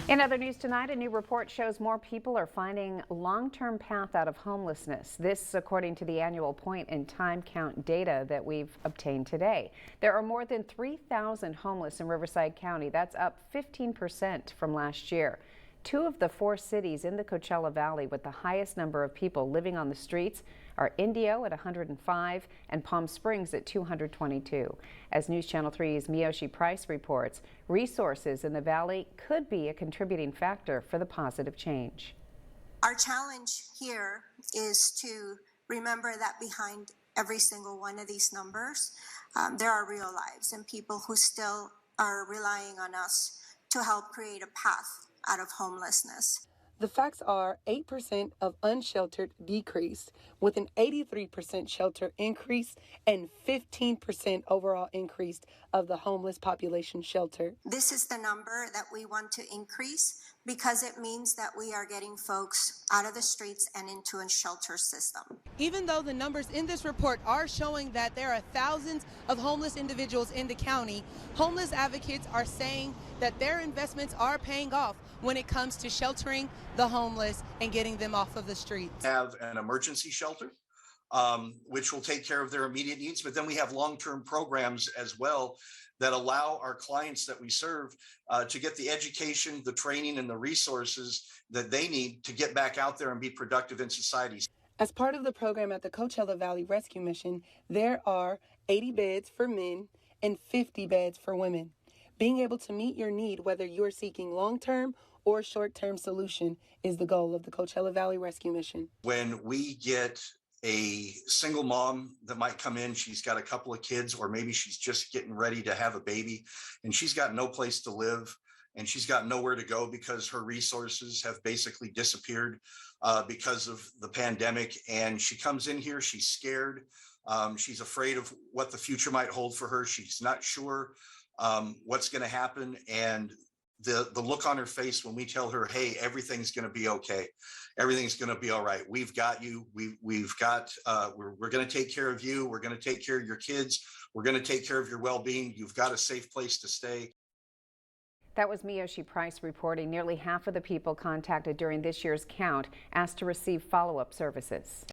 In other news tonight, a new report shows more people are finding long-term path out of homelessness. This, according to the annual point in time count data that we've obtained today. There are more than 3,000 homeless in Riverside County. That's up 15% from last year. Two of the four cities in the Coachella Valley with the highest number of people living on the streets are Indio at 105 and Palm Springs at 222. As News Channel 3's Miyoshi Price reports, resources in the valley could be a contributing factor for the positive change. Our challenge here is to remember that behind every single one of these numbers, there are real lives and people who still are relying on us to help create a path out of homelessness. The facts are 8% of unsheltered decreased, with an 83% shelter increase and 15% overall increase of the homeless population sheltered. This is the number that we want to increase because it means that we are getting folks out of the streets and into a shelter system. Even though the numbers in this report are showing that there are thousands of homeless individuals in the county, homeless advocates are saying that their investments are paying off when it comes to sheltering the homeless and getting them off of the streets. Have an emergency shelter, which will take care of their immediate needs, but then we have long-term programs as well that allow our clients that we serve to get the education, the training, and the resources that they need to get back out there and be productive in society. As part of the program at the Coachella Valley Rescue Mission, there are 80 beds for men and 50 beds for women. Being able to meet your need, whether you are seeking long-term or short-term solution, is the goal of the Coachella Valley Rescue Mission. When we get a single mom that might come in, she's got a couple of kids, or maybe she's just getting ready to have a baby, and she's got no place to live, and she's got nowhere to go because her resources have basically disappeared because of the pandemic. And she comes in here, she's scared. She's afraid of what the future might hold for her. She's not sure what's going to happen. And the look on her face when we tell her, hey, everything's going to be okay. Everything's going to be all right. We've got you. We're going to take care of you. We're going to take care of your kids. We're going to take care of your well-being. You've got a safe place to stay. That was Miyoshi Price reporting. Nearly half of the people contacted during this year's count asked to receive follow-up services.